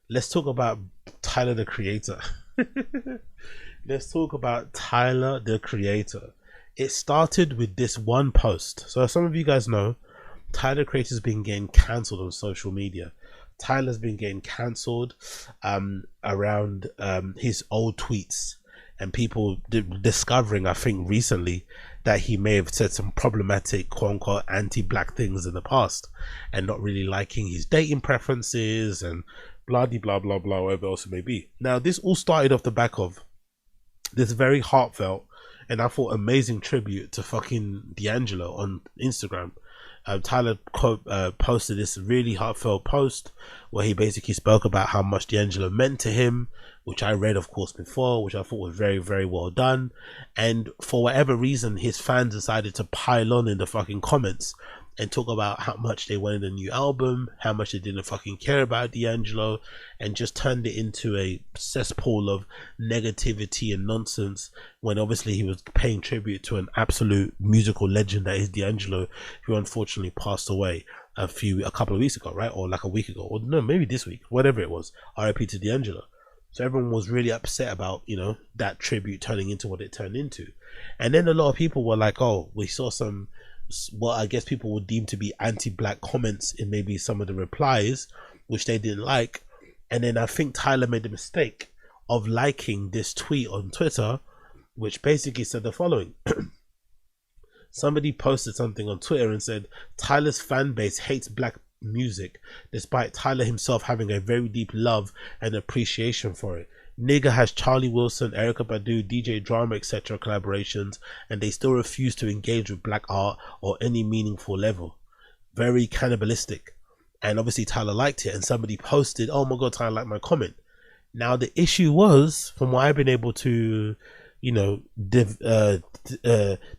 let's talk about Tyler the Creator. Let's talk about Tyler the Creator. It started with this one post. So as some of you guys know, Tyler the Creator's been getting cancelled on social media. Tyler's been getting cancelled around his old tweets, and people discovering, I think, recently that he may have said some problematic, quote unquote, anti-black things in the past, and not really liking his dating preferences and blah blah blah blah, whatever else it may be. Now, this all started off the back of this very heartfelt and I thought amazing tribute to fucking D'Angelo on Instagram. Tyler posted this really heartfelt post where he basically spoke about how much D'Angelo meant to him, which I read, of course, before, which I thought was very, very well done. And for whatever reason, his fans decided to pile on in the fucking comments and talk about how much they wanted a new album, how much they didn't fucking care about D'Angelo, and just turned it into a cesspool of negativity and nonsense, when obviously he was paying tribute to an absolute musical legend that is D'Angelo, who unfortunately passed away a couple of weeks ago, right? Or like a week ago, or no, maybe this week, whatever it was. RIP to D'Angelo. So everyone was really upset about, that tribute turning into what it turned into. And then a lot of people were like, oh, we saw some, what I guess people would deem to be anti-black comments in maybe some of the replies, which they didn't like. And then I think Tyler made the mistake of liking this tweet on Twitter, which basically said the following. Somebody posted something on Twitter and said, Tyler's fan base hates black music, despite Tyler himself having a very deep love and appreciation for it. Nigga has Charlie Wilson, Erykah Badu, DJ Drama, etc. collaborations, and they still refuse to engage with black art or any meaningful level. Very cannibalistic. And obviously Tyler liked it, and somebody posted, oh my god, Tyler liked my comment. Now the issue was, from what I've been able to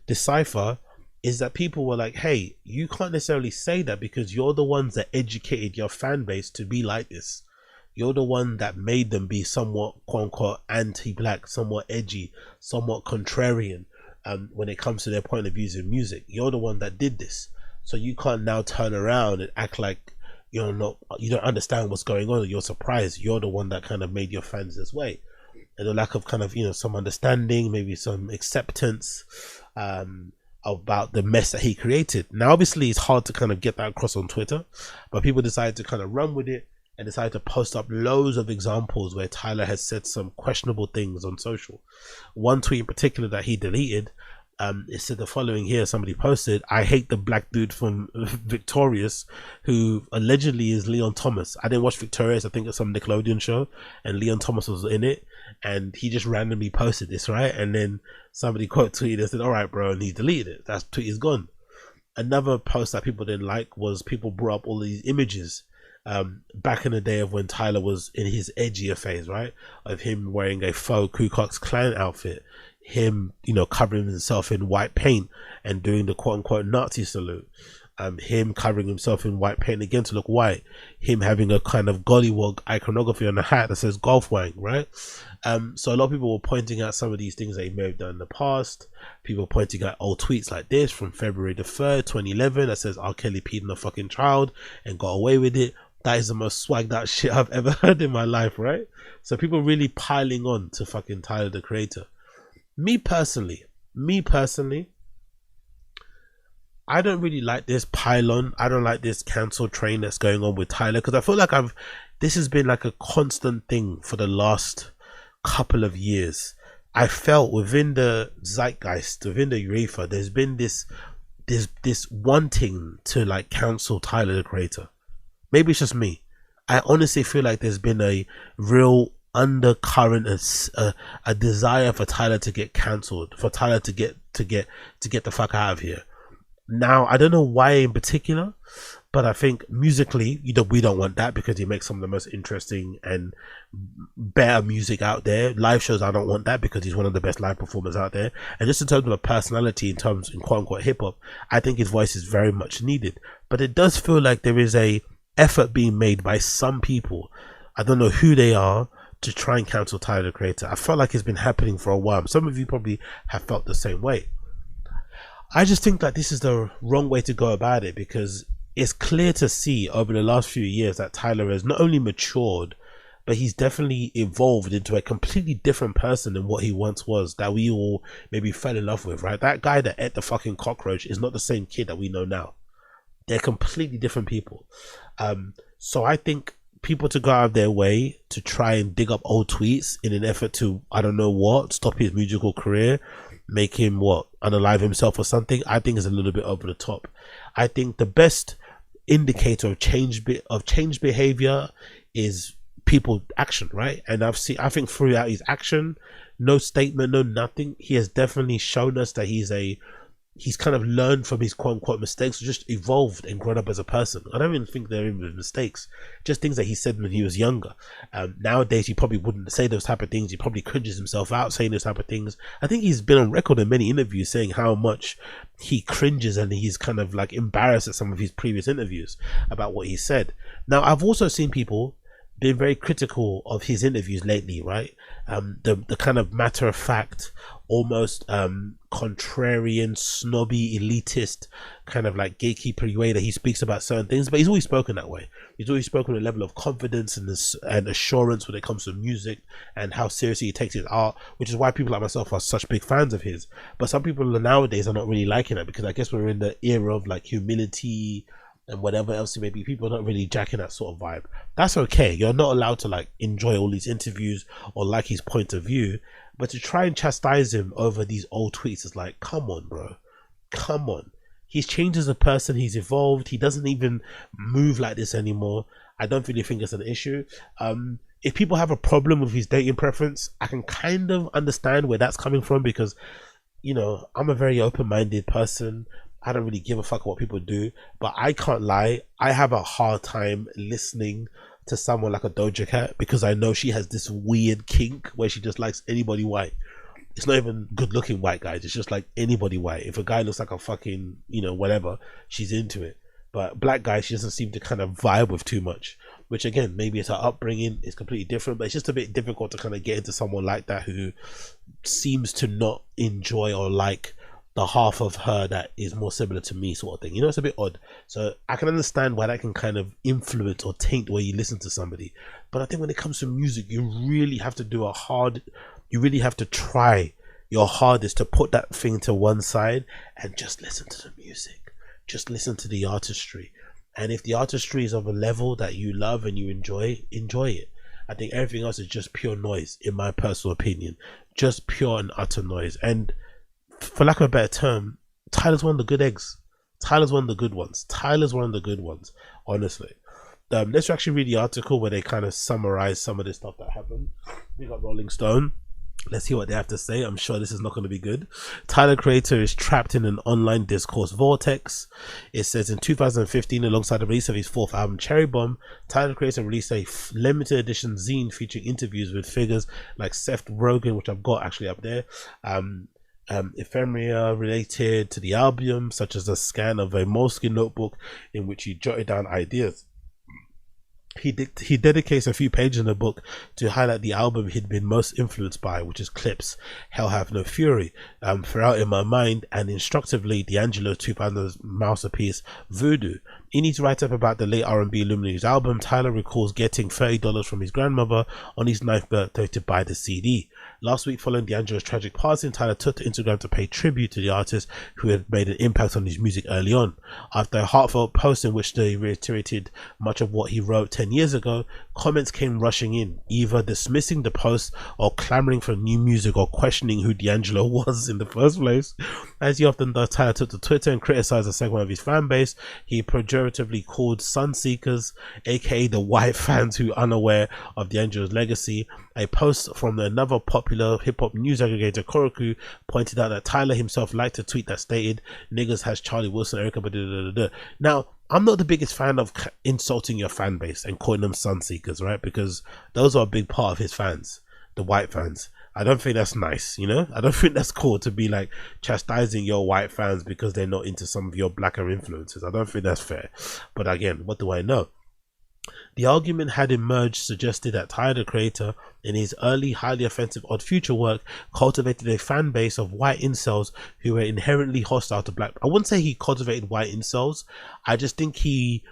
decipher, is that people were like, hey, you can't necessarily say that because you're the ones that educated your fan base to be like this. You're the one that made them be somewhat, quote unquote, anti-black, somewhat edgy, somewhat contrarian when it comes to their point of views in music. You're the one that did this. So you can't now turn around and act like you don't understand what's going on, or you're surprised. You're the one that kind of made your fans this way. And the lack of kind of, some understanding, maybe some acceptance about the mess that he created. Now, obviously, it's hard to kind of get that across on Twitter, but people decided to kind of run with it and decided to post up loads of examples where Tyler has said some questionable things on social. One tweet in particular that he deleted, it said the following here. Somebody posted, I hate the black dude from Victorious who allegedly is Leon Thomas. I didn't watch Victorious. I think it's some Nickelodeon show, and Leon Thomas was in it, and he just randomly posted this, right? And then somebody quote tweeted and said, all right, bro, and he deleted it. That tweet is gone. Another post that people didn't like was people brought up all these images back in the day of when Tyler was in his edgier phase, right? Of him wearing a faux Ku Klux Klan outfit, him, covering himself in white paint and doing the quote unquote Nazi salute, him covering himself in white paint again to look white, him having a kind of gollywog iconography on a hat that says golf wang, right? So a lot of people were pointing out some of these things that he may have done in the past. People pointing out old tweets like this from February the 3rd, 2011, that says R. Kelly peed on a fucking child and got away with it. That is the most swagged out shit I've ever heard in my life, right? So people really piling on to fucking Tyler the Creator. Me personally, I don't really like this pylon. I don't like this cancel train that's going on with Tyler, because I feel like this has been like a constant thing for the last couple of years. I felt within the zeitgeist, within the UEFA, there's been this wanting to like cancel Tyler the Creator. Maybe it's just me. I honestly feel like there's been a real undercurrent, a desire for Tyler to get cancelled, for Tyler to get the fuck out of here. Now, I don't know why in particular, but I think musically, we don't want that, because he makes some of the most interesting and better music out there. Live shows, I don't want that, because he's one of the best live performers out there. And just in terms of a personality, in quote unquote hip hop, I think his voice is very much needed. But it does feel like there is a effort being made by some people, I don't know who they are, to try and cancel Tyler the Creator. I felt like it's been happening for a while. Some of you probably have felt the same way. I just think that this is the wrong way to go about it, because it's clear to see over the last few years that Tyler has not only matured, but he's definitely evolved into a completely different person than what he once was, that we all maybe fell in love with, right? That guy that ate the fucking cockroach is not the same kid that we know now. They're completely different people. So I think people to go out of their way to try and dig up old tweets in an effort to, I don't know what, stop his musical career, make him what, unalive himself or something, I think is a little bit over the top. I think the best indicator of change behavior is people action, right? And I think throughout his action, no statement, no nothing, he has definitely shown us that he's kind of learned from his quote unquote mistakes, just evolved and grown up as a person. I don't even think they're even mistakes, just things that he said when he was younger. Nowadays he probably wouldn't say those type of things. He probably cringes himself out saying those type of things. I think he's been on record in many interviews saying how much he cringes and he's kind of like embarrassed at some of his previous interviews about what he said. Now I've also seen people been very critical of his interviews lately, right? The kind of matter of fact, almost contrarian, snobby, elitist kind of like gatekeeper way that he speaks about certain things, but he's always spoken that way. He's always spoken with a level of confidence and assurance when it comes to music and how seriously he takes his art, which is why people like myself are such big fans of his. But some people nowadays are not really liking it, because I guess we're in the era of like humility and whatever else it may be. People are not really jacking that sort of vibe. That's okay. You're not allowed to like enjoy all these interviews or like his point of view, but to try and chastise him over these old tweets is like, come on, bro, come on. He's changed as a person, he's evolved, he doesn't even move like this anymore. I don't really think it's an issue. If people have a problem with his dating preference, I can kind of understand where that's coming from, because, you know, I'm a very open-minded person. I don't really give a fuck what people do, but I can't lie, I have a hard time listening to someone like a Doja Cat, because I know she has this weird kink where she just likes anybody white. It's not even good looking white guys, it's just like anybody white. If a guy looks like a fucking, you know, whatever, she's into it. But black guys, she doesn't seem to kind of vibe with too much, which again, maybe it's her upbringing, it's completely different, but it's just a bit difficult to kind of get into someone like that who seems to not enjoy or like the half of her that is more similar to me, sort of thing. You know, it's a bit odd. So I can understand why that can kind of influence or taint the way you listen to somebody. But I think when it comes to music, you really have to you really have to try your hardest to put that thing to one side and just listen to the music. Just listen to the artistry. And if the artistry is of a level that you love and you enjoy it. I think everything else is just pure noise, in my personal opinion. Just pure and utter noise. And for lack of a better term, Tyler's one of the good eggs. Tyler's one of the good ones. Tyler's one of the good ones, honestly. Let's actually read the article where they kind of summarize some of the stuff that happened. We got Rolling Stone. Let's see what they have to say. I'm sure this is not going to be good. Tyler, Creator, is trapped in an online discourse vortex. It says in 2015, alongside the release of his fourth album, Cherry Bomb, Tyler, Creator released a limited edition zine featuring interviews with figures like Seth Rogen, which I've got actually up there, ephemera related to the album, such as a scan of a Moleskine notebook in which he jotted down ideas. He dedicates a few pages in the book to highlight the album he'd been most influenced by, which is Clips, Hell Have No Fury, Throughout In My Mind, and instructively D'Angelo's 2000 masterpiece Voodoo. In his write-up about the late R&B luminary's album, Tyler recalls getting $30 from his grandmother on his 9th birthday to buy the CD. Last week, following D'Angelo's tragic passing, Tyler took to Instagram to pay tribute to the artist who had made an impact on his music early on. After a heartfelt post in which they reiterated much of what he wrote 10 years ago, comments came rushing in, either dismissing the post or clamoring for new music or questioning who D'Angelo was in the first place. As he often does, Tyler took to Twitter and criticized a segment of his fan base he pejoratively called sun seekers, aka the white fans who are unaware of D'Angelo's legacy. A post from another popular hip-hop news aggregator, Koroku, pointed out that Tyler himself liked a tweet that stated, "Niggas has Charlie Wilson, Erica, but da da da." Now, I'm not the biggest fan of insulting your fan base and calling them sun seekers, right? Because those are a big part of his fans, the white fans. I don't think that's nice, you know? I don't think that's cool to be like chastising your white fans because they're not into some of your blacker influences. I don't think that's fair. But again, what do I know? The argument had emerged suggested that Tyler, the Creator, in his early highly offensive Odd Future work, cultivated a fan base of white incels who were inherently hostile to black. I wouldn't say he cultivated white incels. I just think he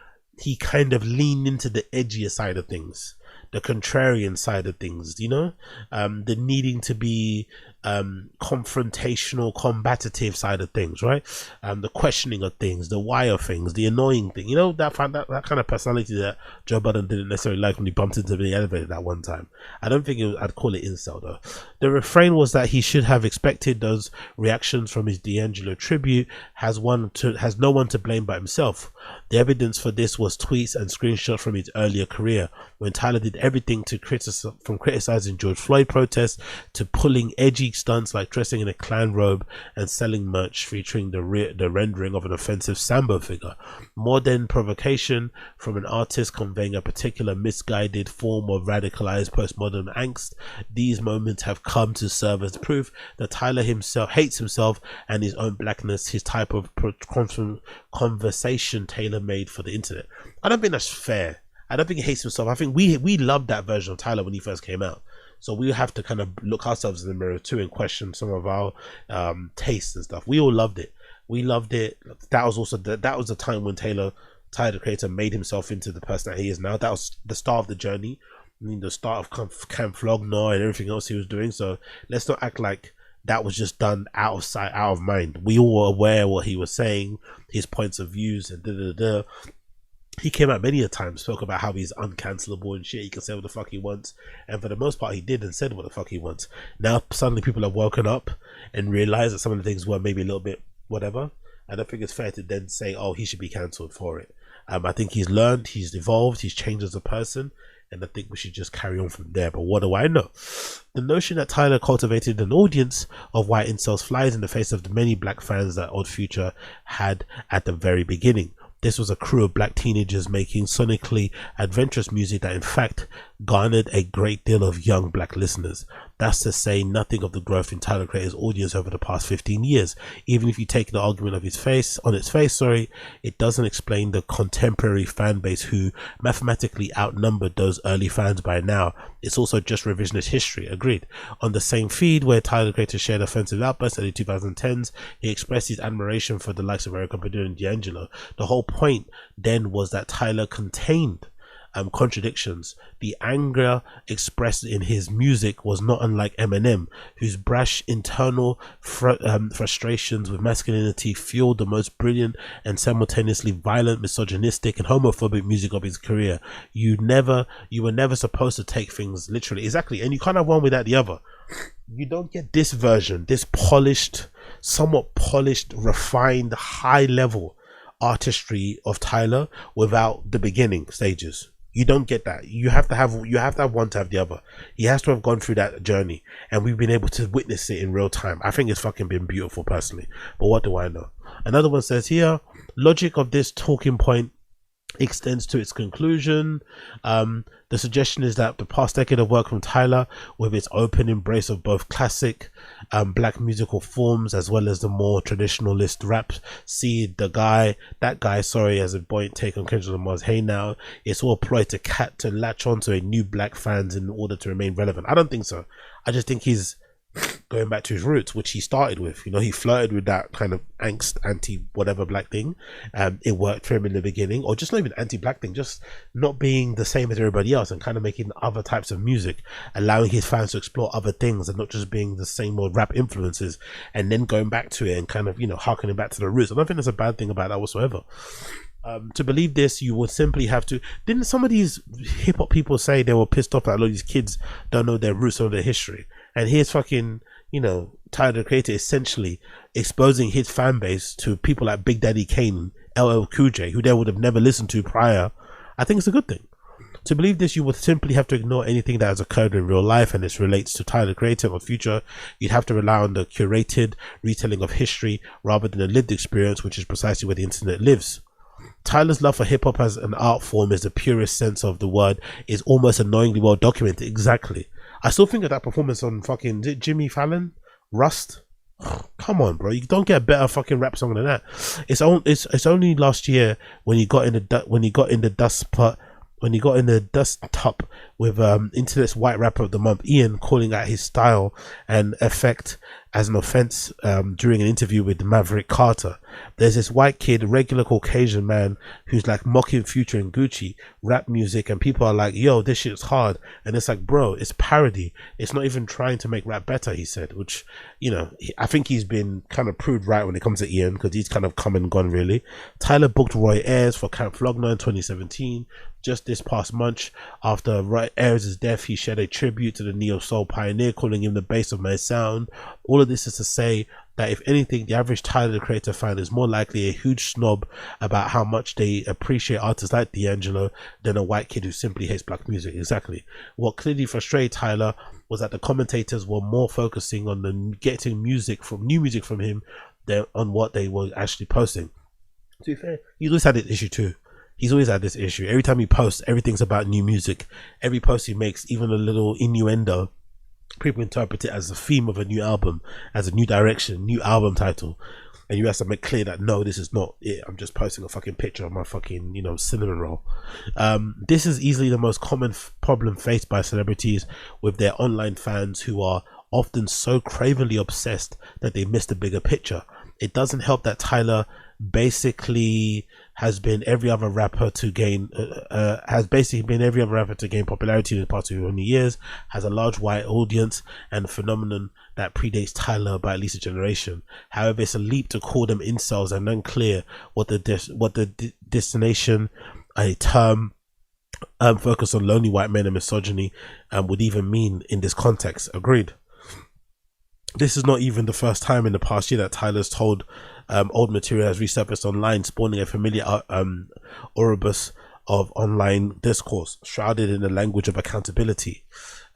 kind of leaned into the edgier side of things. the contrarian side of things, you know, the needing to be confrontational, combative side of things, right? The questioning of things, the why of things, the annoying thing, you know, that kind of personality that Joe Budden didn't necessarily like when he bumped into the elevator that one time. I don't think I'd call it incel though. The refrain was that he should have expected those reactions from his D'Angelo tribute, has no one to blame but himself. The evidence for this was tweets and screenshots from his earlier career, when Tyler did everything to from criticizing George Floyd protests to pulling edgy stunts like dressing in a Klan robe and selling merch featuring the rendering of an offensive Sambo figure. More than provocation from an artist conveying a particular misguided form of radicalized postmodern angst, these moments have come to serve as proof that Tyler himself hates himself and his own blackness, his type of conversation tailor-made for the internet. I don't think that's fair. I don't think he hates himself. I think we loved that version of Tyler when he first came out. So we have to kind of look ourselves in the mirror too and question some of our tastes and stuff. We all loved it. We loved it. That was also that was the time when Tyler the Creator made himself into the person that he is now. That was the start of the journey. I mean, the start of Camp Flognar and everything else he was doing. So let's not act like that was just done out of sight, out of mind. We all were aware what he was saying, his points of views, and He came out many a time, spoke about how he's uncancelable and shit. He can say what the fuck he wants, and for the most part, he did and said what the fuck he wants. Now suddenly people have woken up and realized that some of the things were maybe a little bit whatever. I don't think it's fair to then say, oh, he should be cancelled for it. I think he's learned, he's evolved, he's changed as a person, and I think we should just carry on from there. But what do I know? The notion that Tyler cultivated an audience of white incels flies in the face of the many black fans that Odd Future had at the very beginning. This was a crew of black teenagers making sonically adventurous music that in fact garnered a great deal of young black listeners. That's to say nothing of the growth in Tyler Creator's audience over the past 15 years. Even if you take the argument of its face, it doesn't explain the contemporary fan base who mathematically outnumbered those early fans by now. It's also just revisionist history, agreed. On the same feed where Tyler Creator shared offensive outbursts in the 2010s, he expressed his admiration for the likes of Erykah Badu and D'Angelo. The whole point then was that Tyler contained contradictions. The anger expressed in his music was not unlike Eminem, whose brash internal frustrations with masculinity fueled the most brilliant and simultaneously violent, misogynistic and homophobic music of his career. You were never supposed to take things literally. Exactly. And you can't have one without the other. You don't get this version, this polished, somewhat polished, refined, high level artistry of Tyler without the beginning stages. You don't get that. You have to have one to have the other. He has to have gone through that journey, and we've been able to witness it in real time. I think it's fucking been beautiful personally, but what do I know? Another one says here, logic of this talking point extends to its conclusion. The suggestion is that the past decade of work from Tyler, with its open embrace of both classic black musical forms as well as the more traditionalist rap, see that guy, as a buoyant take on Kendrick Lamar's Hey Now, it's all a ploy to latch on to a new black fans in order to remain relevant. I don't think so. I just think he's going back to his roots, which he started with. You know, he flirted with that kind of angst, anti-whatever black thing. It worked for him in the beginning, or just not even anti-black thing, just not being the same as everybody else and kind of making other types of music, allowing his fans to explore other things and not just being the same old rap influences, and then going back to it and kind of, you know, harkening back to the roots. I don't think there's a bad thing about that whatsoever. To believe this, you would simply have to. Didn't some of these hip hop people say they were pissed off that a lot of these kids don't know their roots or their history? And here's fucking, you know, Tyler the Creator essentially exposing his fan base to people like Big Daddy Kane, LL Cool J, who they would have never listened to prior. I think it's a good thing. To believe this, you would simply have to ignore anything that has occurred in real life and this relates to Tyler the Creator or Future. You'd have to rely on the curated retelling of history rather than a lived experience, which is precisely where the internet lives. Tyler's love for hip-hop as an art form is the purest sense of the word, is almost annoyingly well documented. Exactly. I still think of that performance on fucking Jimmy Fallon, Rust. Come on, bro, you don't get a better fucking rap song than that. It's only last year when he got in the dust top with internet's white rapper of the month Ian calling out his style and effect as an offense during an interview with Maverick Carter. There's this white kid, regular Caucasian man, who's like mocking Future and Gucci rap music, and people are like, yo, this shit's hard. And it's like, bro, it's parody. It's not even trying to make rap better, he said, which, you know, I think he's been kind of proved right when it comes to Ian, because he's kind of come and gone, really. Tyler booked Roy Ayers for Camp Flogner in 2017. Just this past month, after Roy Ayers' death, he shared a tribute to the neo-soul pioneer, calling him the base of my sound. All of this is to say that if anything, the average Tyler the Creator fan is more likely a huge snob about how much they appreciate artists like D'Angelo than a white kid who simply hates black music. Exactly. What clearly frustrated Tyler was that the commentators were more focusing on the getting new music from him than on what they were actually posting. To be fair, he's always had this issue too. He's always had this issue. Every time he posts, everything's about new music. Every post he makes, even a little innuendo, people interpret it as the theme of a new album, as a new direction, new album title. And you have to make clear that, no, this is not it. I'm just posting a fucking picture of my fucking, you know, cinnamon roll. This is easily the most common problem faced by celebrities with their online fans, who are often so cravenly obsessed that they miss the bigger picture. It doesn't help that Tyler basically has been every other rapper to gain popularity in the past 20 years, has a large white audience, and a phenomenon that predates Tyler by at least a generation. However, it's a leap to call them incels, and unclear what the destination, a term focused on lonely white men and misogyny, would even mean in this context. Agreed. This is not even the first time in the past year that Tyler's told old material has resurfaced online, spawning a familiar Ouroboros of online discourse, shrouded in the language of accountability.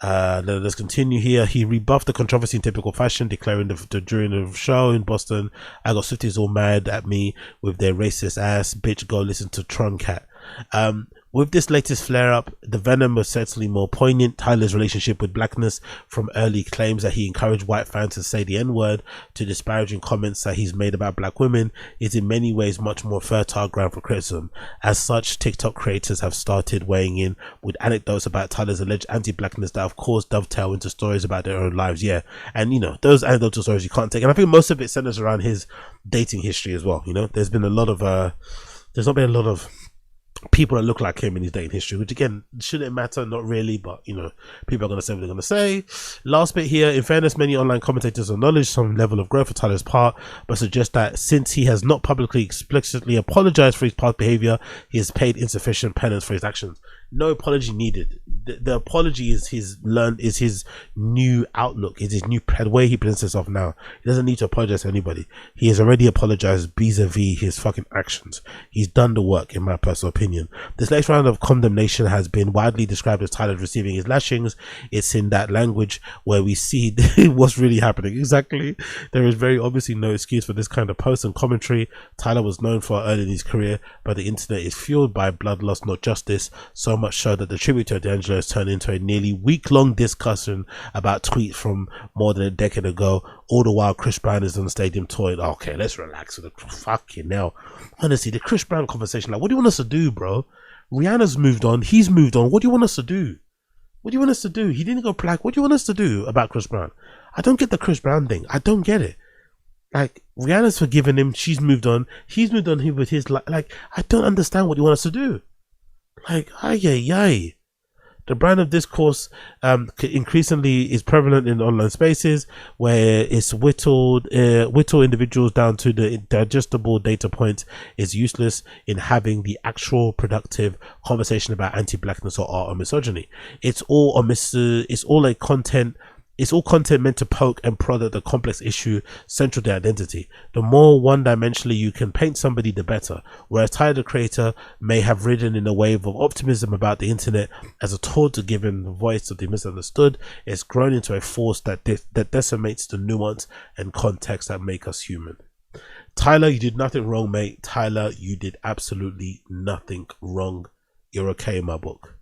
Let's continue here. He rebuffed the controversy in typical fashion, declaring during the show in Boston, I got Swifties all mad at me with their racist ass, bitch, go listen to Tron Cat. With this latest flare-up, the venom was certainly more poignant. Tyler's relationship with blackness, from early claims that he encouraged white fans to say the N-word to disparaging comments that he's made about black women, is in many ways much more fertile ground for criticism. As such, TikTok creators have started weighing in with anecdotes about Tyler's alleged anti-blackness that of course dovetail into stories about their own lives. Yeah, and you know, those anecdotal stories you can't take, and I think most of it centers around his dating history as well. You know, there's not been a lot of people that look like him in his dating history, which again, shouldn't matter, not really, but you know, people are going to say what they're going to say. Last bit here, in fairness, many online commentators acknowledge some level of growth for Tyler's part, but suggest that since he has not publicly explicitly apologized for his past behavior, he has paid insufficient penance for his actions. No apology needed. The apology is his new outlook, is his new way he presents himself now. He doesn't need to apologize to anybody. He has already apologized vis-a-vis his fucking actions. He's done the work, in my personal opinion. This next round of condemnation has been widely described as Tyler receiving his lashings. It's in that language where we see what's really happening. Exactly. There is very obviously no excuse for this kind of post and commentary. Tyler was known for early in his career, but the internet is fueled by bloodlust, not justice. So much so that the tribute to D'Angelo has turned into a nearly week-long discussion about tweets from more than a decade ago. All the while, Chris Brown is on the stadium tour. Okay, let's relax with the fucking now. Honestly, the Chris Brown conversation, like, what do you want us to do, bro? Rihanna's moved on. He's moved on. What do you want us to do? What do you want us to do? He didn't go black. What do you want us to do about Chris Brown? I don't get the Chris Brown thing. I don't get it. Like, Rihanna's forgiven him. She's moved on. He's moved on with his life. Like, I don't understand what you want us to do. Like, ay. The brand of discourse increasingly is prevalent in online spaces where it's whittle individuals down to the digestible data points is useless in having the actual productive conversation about anti-blackness or art or misogyny. It's all content meant to poke and prod at the complex issue central to identity. The more one-dimensionally you can paint somebody, the better. Whereas Tyler the Creator may have ridden in a wave of optimism about the internet as a tool to give him the voice of the misunderstood, it's grown into a force that decimates the nuance and context that make us human. Tyler, you did nothing wrong, mate. Tyler, you did absolutely nothing wrong. You're okay in my book.